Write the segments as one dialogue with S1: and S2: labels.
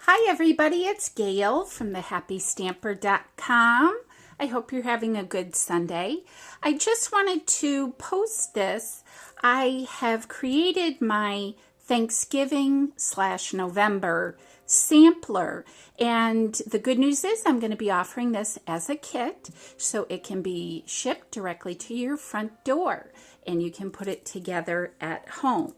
S1: Hi everybody, it's Gail from thehappystamper.com. I hope you're having a good Sunday. I just wanted to post this. I have created my Thanksgiving/November sampler, and the good news is I'm going to be offering this as a kit so it can be shipped directly to your front door and you can put it together at home.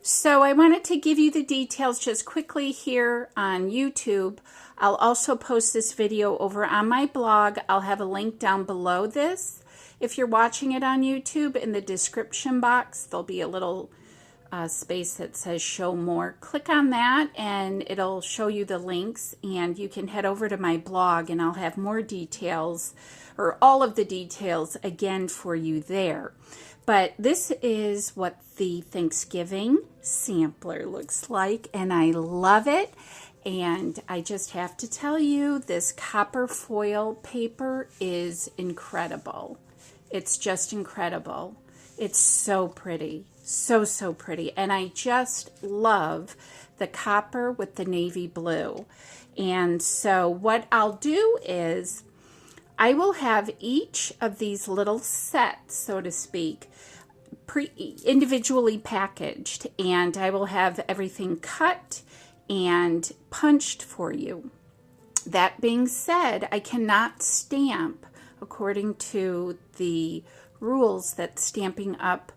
S1: So I wanted to give you the details just quickly here on YouTube. I'll also post this video over on my blog. I'll have a link down below this. If you're watching it on YouTube, in the description box, there'll be a little space that says show more. Click on that and it'll show you the links, and you can head over to my blog and I'll have more details, or all of the details again for you there. But this is what the Thanksgiving sampler looks like, and I love it. And I just have to tell you, this copper foil paper is incredible. It's just incredible. It's so pretty, so pretty. And I just love the copper with the navy blue. And so what I'll do is I will have each of these little sets, so to speak, individually packaged, and I will have everything cut and punched for you. That being said, I cannot stamp according to the rules that Stampin' Up!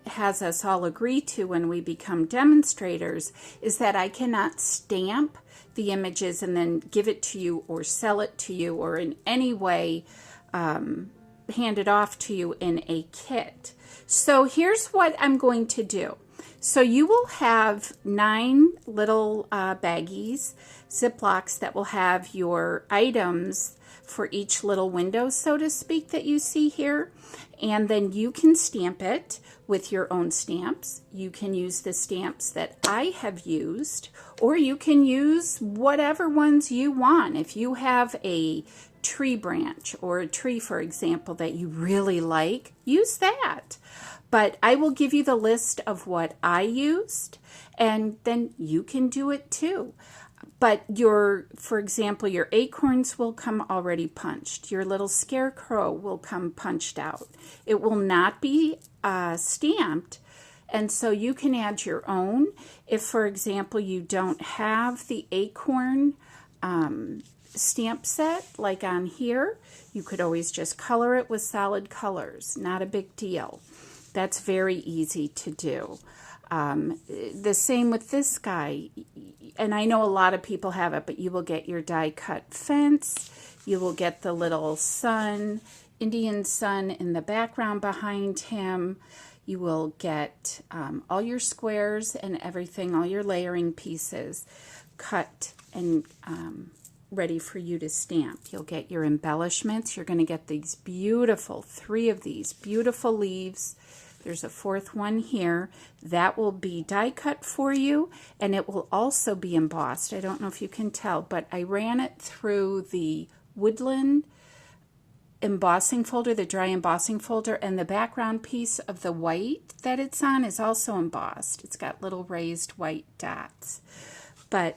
S1: Has us all agree to when we become demonstrators, is that I cannot stamp the images and then give it to you or sell it to you or in any way hand it off to you in a kit. So here's what I'm going to do. So you will have 9 little baggies, Ziplocs, that will have your items for each little window, so to speak, that you see here. And then you can stamp it with your own stamps. You can use the stamps that I have used, or you can use whatever ones you want. If you have a tree branch or a tree, for example, that you really like, use that. But I will give you the list of what I used, and then you can do it too. But for example, your acorns will come already punched. Your little scarecrow will come punched out. It will not be stamped, and so you can add your own. If, for example, you don't have the acorn stamp set, like on here, you could always just color it with solid colors. Not a big deal. That's very easy to do. The same with this guy, and I know a lot of people have it, but you will get your die cut fence, you will get the little sun, Indian sun in the background behind him, you will get all your squares and everything, all your layering pieces cut and ready for you to stamp. You'll get your embellishments. You're going to get these beautiful, 3 of these beautiful leaves. There's a 4th one here. That will be die cut for you, and it will also be embossed. I don't know if you can tell, but I ran it through the woodland embossing folder, the dry embossing folder, and the background piece of the white that it's on is also embossed. It's got little raised white dots. But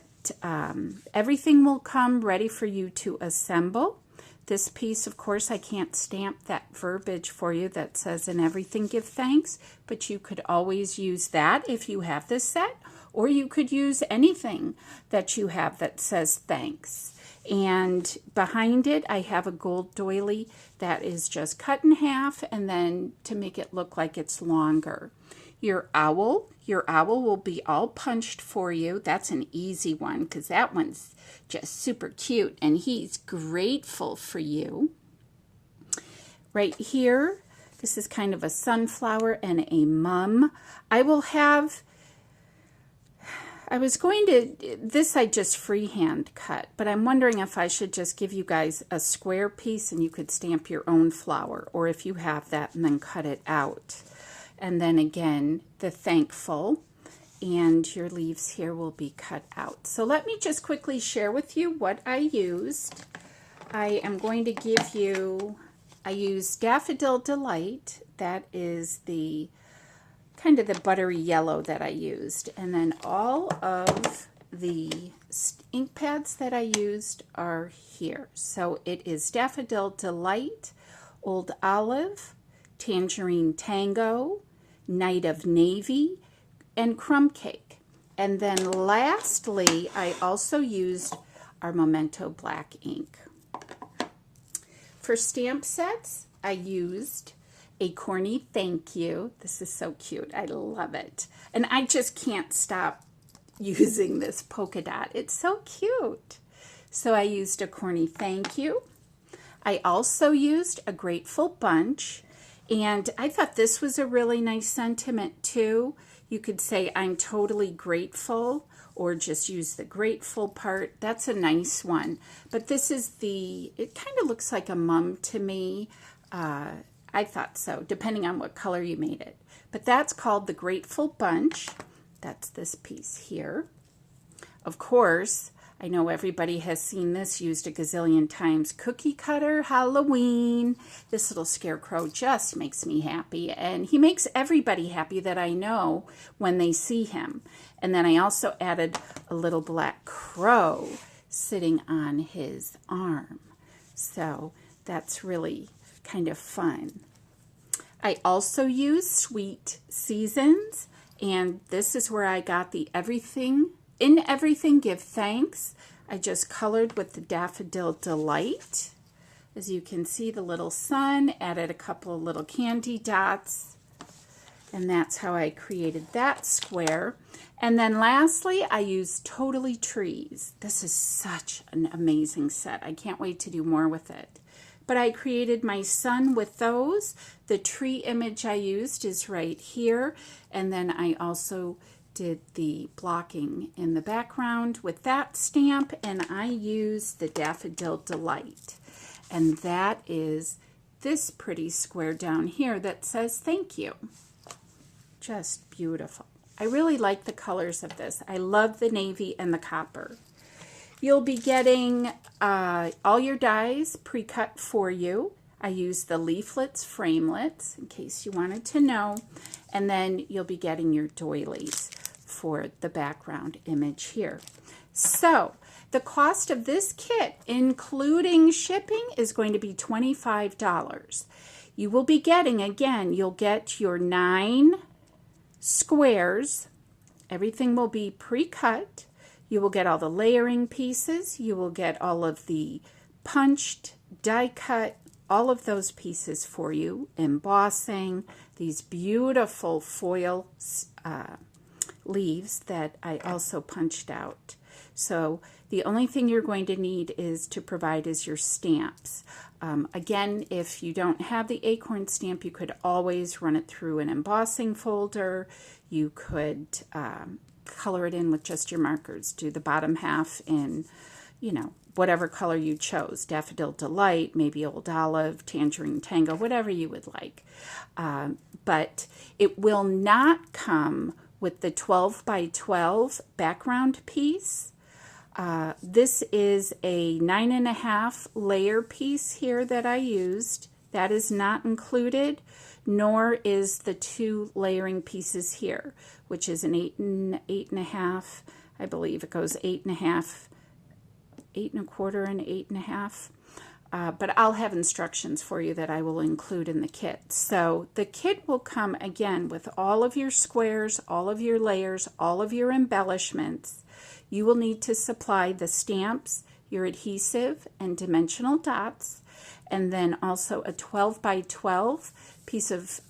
S1: everything will come ready for you to assemble. This piece, of course, I can't stamp that verbiage for you that says, "In everything give thanks," but you could always use that if you have this set, or you could use anything that you have that says thanks. And behind it, I have a gold doily that is just cut in half, and then to make it look like it's longer. Your owl will be all punched for you. That's an easy one because that one's just super cute, and he's grateful for you. Right here, this is kind of a sunflower and a mum. I just freehand cut, but I'm wondering if I should just give you guys a square piece and you could stamp your own flower, or if you have that and then cut it out. And then again, the thankful, and your leaves here will be cut out. So let me just quickly share with you what I used. I am going to give you, I used Daffodil Delight. That is kind of the buttery yellow that I used. And then all of the ink pads that I used are here. So it is Daffodil Delight, Old Olive, Tangerine Tango, Night of Navy, and Crumb Cake. And then lastly, I also used our Memento Black ink. For stamp sets, I used a corny thank you. This is so cute. I love it. And I just can't stop using this polka dot. It's so cute. So I used a corny thank you. I also used a Grateful Bunch. And I thought this was a really nice sentiment too. You could say, I'm totally grateful, or just use the grateful part. That's a nice one. But this is it kind of looks like a mum to me. I thought so, depending on what color you made it. But that's called the Grateful Bunch. That's this piece here. Of course, I know everybody has seen this used a gazillion times. Cookie Cutter Halloween. This little scarecrow just makes me happy. And he makes everybody happy that I know when they see him. And then I also added a little black crow sitting on his arm. So that's really kind of fun. I also use Sweet Seasons. And this is where I got the In Everything Give Thanks. I just colored with the Daffodil Delight. As you can see, the little sun, added a couple of little candy dots. And that's how I created that square. And then lastly, I used Totally Trees. This is such an amazing set. I can't wait to do more with it. But I created my sun with those. The tree image I used is right here. And then I also did the blocking in the background with that stamp. And I used the Daffodil Delight. And that is this pretty square down here that says thank you. Just beautiful. I really like the colors of this. I love the navy and the copper. You'll be getting all your dies pre-cut for you. I used the leaflets, framelets, in case you wanted to know. And then you'll be getting your doilies for the background image here. So the cost of this kit, including shipping, is going to be $25. You will be getting, again, you'll get your 9 squares. Everything will be pre-cut. You will get all the layering pieces. You will get all of the punched, die cut, all of those pieces for you. Embossing, these beautiful foil leaves that I also punched out. So the only thing you're going to need is to provide is your stamps. Again, if you don't have the acorn stamp, you could always run it through an embossing folder. You could color it in with just your markers. Do the bottom half in, whatever color you chose. Daffodil Delight, maybe Old Olive, Tangerine Tango, whatever you would like. But it will not come with the 12 by 12 background piece. This is a 9.5 layer piece here that I used. That is not included, nor is the 2 layering pieces here, which is an 8.5. I believe it goes 8.5, 8 1/4, and 8.5. But I'll have instructions for you that I will include in the kit. So the kit will come again with all of your squares, all of your layers, all of your embellishments. You will need to supply the stamps, your adhesive, and dimensional dots, and then also a 12 by 12 piece of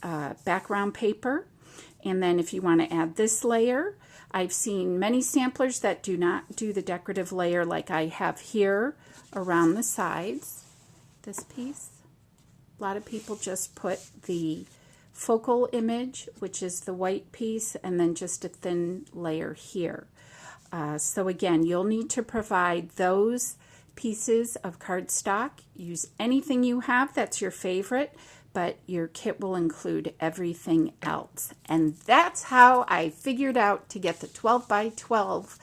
S1: background paper. And then if you want to add this layer, I've seen many samplers that do not do the decorative layer like I have here around the sides. This piece. A lot of people just put the focal image, which is the white piece, and then just a thin layer here. So again, you'll need to provide those pieces of cardstock. Use anything you have that's your favorite, but your kit will include everything else. And that's how I figured out to get the 12 by 12,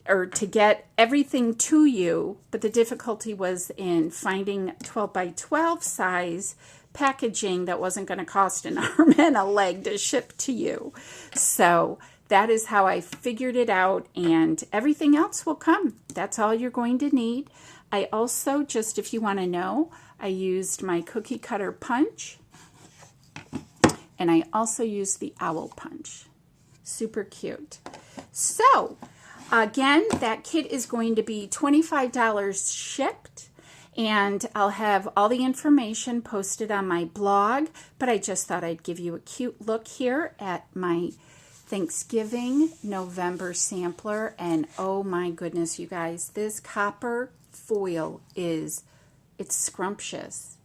S1: or to get everything to you, but the difficulty was in finding 12 by 12 size packaging that wasn't going to cost an arm and a leg to ship to you. So that is how I figured it out, and everything else will come. That's all you're going to need. I also, just if you want to know, I used my cookie cutter punch, and I also used the owl punch. Super cute. So, again, that kit is going to be $25 shipped, and I'll have all the information posted on my blog, but I just thought I'd give you a cute look here at my Thanksgiving November sampler, and oh my goodness, you guys, this copper foil it's scrumptious.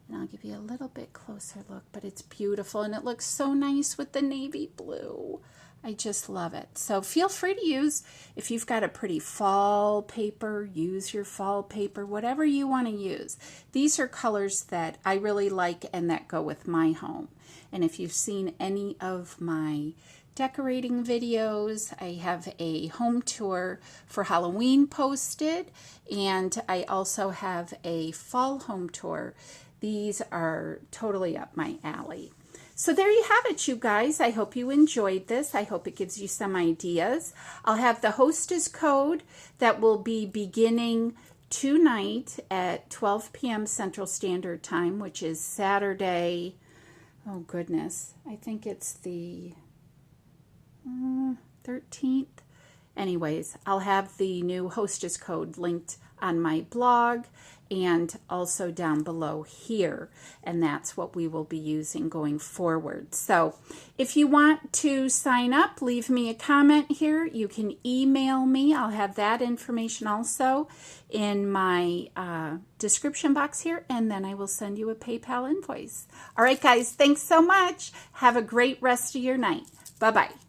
S1: And I'll give you a little bit closer look, but it's beautiful, and it looks so nice with the navy blue. I just love it. So feel free to use, if you've got a pretty fall paper, use your fall paper, whatever you want to use. These are colors that I really like and that go with my home. And if you've seen any of my decorating videos, I have a home tour for Halloween posted, and I also have a fall home tour. These are totally up my alley. So there you have it, you guys. I hope you enjoyed this. I hope it gives you some ideas. I'll have the Hostess Code that will be beginning tonight at 12 p.m. Central Standard Time, which is Saturday. Oh, goodness. I think it's the 13th. Anyways, I'll have the new Hostess Code linked on my blog and also down below here, and that's what we will be using going forward. So if you want to sign up, leave me a comment here. You can email me. I'll have that information also in my description box here, and then I will send you a PayPal invoice. All right, guys, thanks so much. Have a great rest of your night. Bye-bye.